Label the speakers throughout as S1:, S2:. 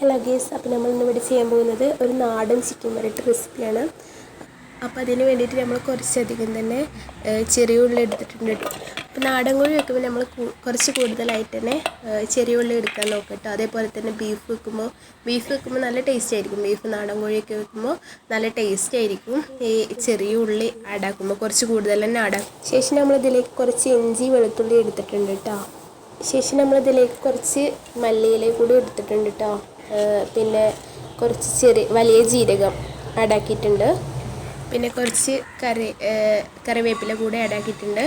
S1: Hello guys, അപ്പോൾ നമ്മൾ ഇന്നിവിടെ ചെയ്യാൻ പോകുന്നത് ഒരു നാടൻ ചിക്കൻ വരട്ട് റെസിപ്പിയാണ്. അപ്പോൾ അതിന് വേണ്ടിയിട്ട് നമ്മൾ കുറച്ചധികം തന്നെ ചെറിയ ഉള്ളി എടുത്തിട്ടുണ്ട് കേട്ടോ. അപ്പോൾ നാടൻ കോഴി വെക്കുമ്പോൾ നമ്മൾ കുറച്ച് കൂടുതലായിട്ട് തന്നെ ചെറിയ ഉള്ളി എടുക്കാൻ നോക്കട്ടോ. അതേപോലെ തന്നെ ബീഫ് വെക്കുമ്പോൾ നല്ല ടേസ്റ്റ് ആയിരിക്കും. ബീഫ് നാടൻ കോഴിയൊക്കെ വെക്കുമ്പോൾ നല്ല ടേസ്റ്റ് ആയിരിക്കും. ഈ ചെറിയ ഉള്ളി ആഡാക്കുമ്പോൾ കുറച്ച് കൂടുതൽ തന്നെ ആഡാക്കും. ശേഷം നമ്മളിതിലേക്ക് കുറച്ച് ഇഞ്ചി വെളുത്തുള്ളി എടുത്തിട്ടുണ്ട് കേട്ടോ. ശേഷം നമ്മളിതിലേക്ക് കുറച്ച് മല്ലിയില കൂടി എടുത്തിട്ടുണ്ട് കേട്ടോ. പിന്നെ കുറച്ച് വലിയ ജീരകം ആഡാക്കിയിട്ടുണ്ട്. പിന്നെ കുറച്ച് കറിവേപ്പില കൂടെ ആഡാക്കിയിട്ടുണ്ട്.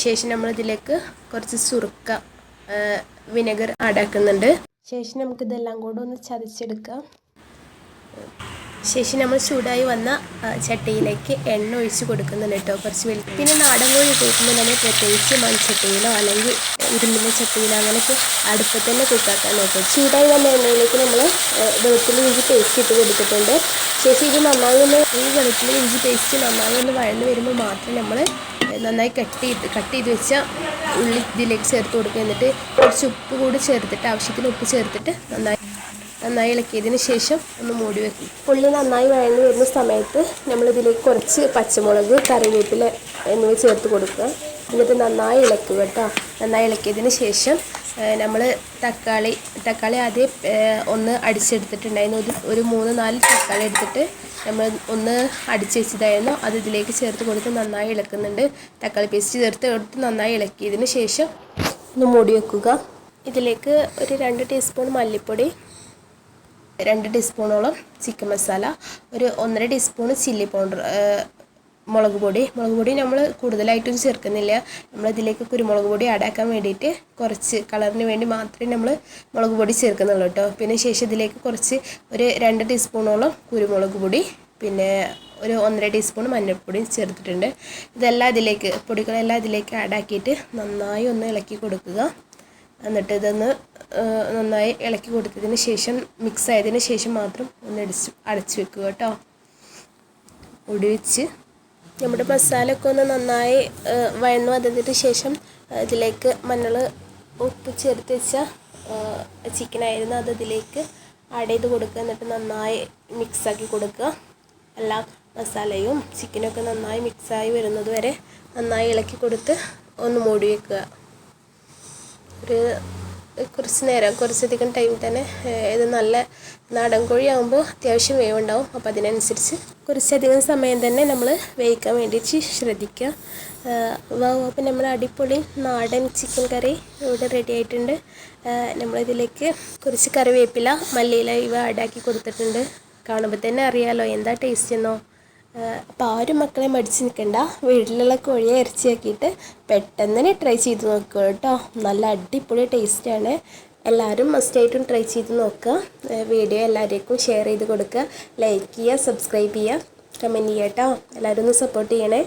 S1: ശേഷം നമ്മളിതിലേക്ക് കുറച്ച് സുറുക്ക വിനെഗർ ആഡാക്കുന്നുണ്ട്. ശേഷം നമുക്കിതെല്ലാം കൂടെ ഒന്ന് ചതച്ചെടുക്കാം. ശേഷം നമ്മൾ ചൂടായി വന്ന ചട്ടിയിലേക്ക് എണ്ണ ഒഴിച്ച് കൊടുക്കുന്നുണ്ട് കേട്ടോ. കുറച്ച് വെളുത്തുള്ളി. പിന്നെ നാടൻ കോഴി ഉപയോഗിക്കുമ്പോൾ നമ്മൾ പ്രത്യേകിച്ച് മൺചട്ടിയിലോ അല്ലെങ്കിൽ ഇരുമ്പിൻ്റെ ചട്ടിയിലോ അങ്ങനെയൊക്കെ അടുപ്പത്ത് തന്നെ കുക്കാക്കാൻ നോക്കും. ചൂടായി വന്ന എണ്ണയിലേക്ക് നമ്മൾ വെളുത്തുള്ളി ഇഞ്ചി പേസ്റ്റ് ഇട്ട് കൊടുത്തിട്ടുണ്ട്. ശേഷം ഇത് ഈ വെളുത്തുള്ളി ഇഞ്ചി പേസ്റ്റ് നന്നായി ഒന്ന് വഴന്ന് വരുമ്പോൾ മാത്രം നമ്മൾ നന്നായി കട്ട് ചെയ്ത് വെച്ച ഉള്ളി ഇതിലേക്ക് ചേർത്ത് കൊടുക്കുക. എന്നിട്ട് കുറച്ച് ഉപ്പ് കൂടി ചേർത്തിട്ട് ആവശ്യത്തിന് ഉപ്പ് ചേർത്തിട്ട് നന്നായി ഇളക്കിയതിന് ശേഷം ഒന്ന് മൂടി വെക്കും. ഉള്ളി നന്നായി വഴന്ന് വരുന്ന സമയത്ത് നമ്മളിതിലേക്ക് കുറച്ച് പച്ചമുളക്, കറിവേപ്പില എന്നിവ ചേർത്ത് കൊടുക്കുക. എന്നിട്ട് നന്നായി ഇളക്കുക കേട്ടോ. നന്നായി ഇളക്കിയതിന് ശേഷം നമ്മൾ തക്കാളി ആദ്യം ഒന്ന് അടിച്ചെടുത്തിട്ടുണ്ടായിരുന്നു. ഒരു 3-4 തക്കാളി എടുത്തിട്ട് നമ്മൾ ഒന്ന് അടിച്ച് വെച്ചതായിരുന്നു. അത് ഇതിലേക്ക് ചേർത്ത് കൊടുത്ത് നന്നായി ഇളക്കുന്നുണ്ട്. തക്കാളി പേസ്റ്റ് ചേർത്ത് കൊടുത്ത് നന്നായി ഇളക്കിയതിന് ശേഷം ഒന്ന് മൂടി വെക്കുക. ഇതിലേക്ക് ഒരു 2 ടീസ്പൂൺ മല്ലിപ്പൊടി, 2 ടീസ്പൂണോളം ചിക്കൻ മസാല, ഒരു 1.5 ടീസ്പൂൺ ചില്ലി പൗഡർ, മുളക് പൊടി നമ്മൾ കൂടുതലായിട്ടും ചേർക്കുന്നില്ല. നമ്മളിതിലേക്ക് കുരുമുളക് പൊടി ആഡാക്കാൻ വേണ്ടിയിട്ട് കുറച്ച് കളറിന് വേണ്ടി മാത്രമേ നമ്മൾ മുളക് പൊടി ചേർക്കുന്നുള്ളൂ കേട്ടോ. പിന്നെ ശേഷം ഇതിലേക്ക് കുറച്ച് ഒരു 2 ടീസ്പൂണോളം കുരുമുളക് പൊടി, പിന്നെ ഒരു 1.5 ടീസ്പൂൺ മഞ്ഞൾപ്പൊടി ചേർത്തിട്ടുണ്ട്. പൊടികളെല്ലാം ഇതിലേക്ക് ആഡാക്കിയിട്ട് നന്നായി ഒന്ന് ഇളക്കി കൊടുക്കുക. എന്നിട്ട് ഇതൊന്ന് നന്നായി ഇളക്കി കൊടുത്തതിന് ശേഷം മിക്സ് ആയതിന് ശേഷം മാത്രം ഒന്ന് അടച്ചു വെക്കുക കേട്ടോ. വെച്ച് നമ്മുടെ മസാലയൊക്കെ ഒന്ന് നന്നായി വഴന്ന് വന്നതിന് ശേഷം ഇതിലേക്ക് മഞ്ഞൾ, ഉപ്പ് ചേർത്ത് വെച്ച ചിക്കനായിരുന്നു അത് ഇതിലേക്ക് ആഡ് ചെയ്ത് കൊടുക്കുക. എന്നിട്ട് നന്നായി മിക്സാക്കി കൊടുക്കുക. എല്ലാ മസാലയും ചിക്കനൊക്കെ നന്നായി മിക്സായി വരുന്നത് വരെ നന്നായി ഇളക്കി കൊടുത്ത് ഒന്ന് മൂടി വെക്കുക. കുറച്ചധികം ടൈം തന്നെ. ഇത് നല്ല നാടൻ കോഴി ആകുമ്പോൾ അത്യാവശ്യം വേവുണ്ടാവും. അപ്പോൾ അതിനനുസരിച്ച് കുറച്ചധികം സമയം തന്നെ നമ്മൾ വേവിക്കാൻ വേണ്ടിയിട്ട് ശ്രദ്ധിക്കുക. അപ്പോൾ നമ്മൾ അടിപൊളി നാടൻ ചിക്കൻ കറി ഇവിടെ റെഡി ആയിട്ടുണ്ട്. നമ്മളിതിലേക്ക് കുറച്ച് കറിവേപ്പില, മല്ലിയില ഇവ ആഡാക്കി കൊടുത്തിട്ടുണ്ട്. കാണുമ്പോൾ തന്നെ അറിയാമല്ലോ എന്താ ടേസ്റ്റ് എന്നോ. അപ്പോൾ ആരും മക്കളെ മടിച്ച് നിൽക്കണ്ട. വീട്ടിലുള്ള കോഴിയെ ഇറച്ചിയാക്കിയിട്ട് പെട്ടെന്ന് തന്നെ ട്രൈ ചെയ്ത് നോക്കുക കേട്ടോ. നല്ല അടിപൊളി ടേസ്റ്റാണ്. എല്ലാവരും മസ്റ്റായിട്ടും ട്രൈ ചെയ്ത് നോക്കുക. വീഡിയോ എല്ലാവരേക്കും ഷെയർ ചെയ്ത് കൊടുക്കുക. ലൈക്ക് ചെയ്യുക, സബ്സ്ക്രൈബ് ചെയ്യുക, കമൻറ്റ് ചെയ്യുക കേട്ടോ. എല്ലാവരും ഒന്ന് സപ്പോർട്ട് ചെയ്യണേ.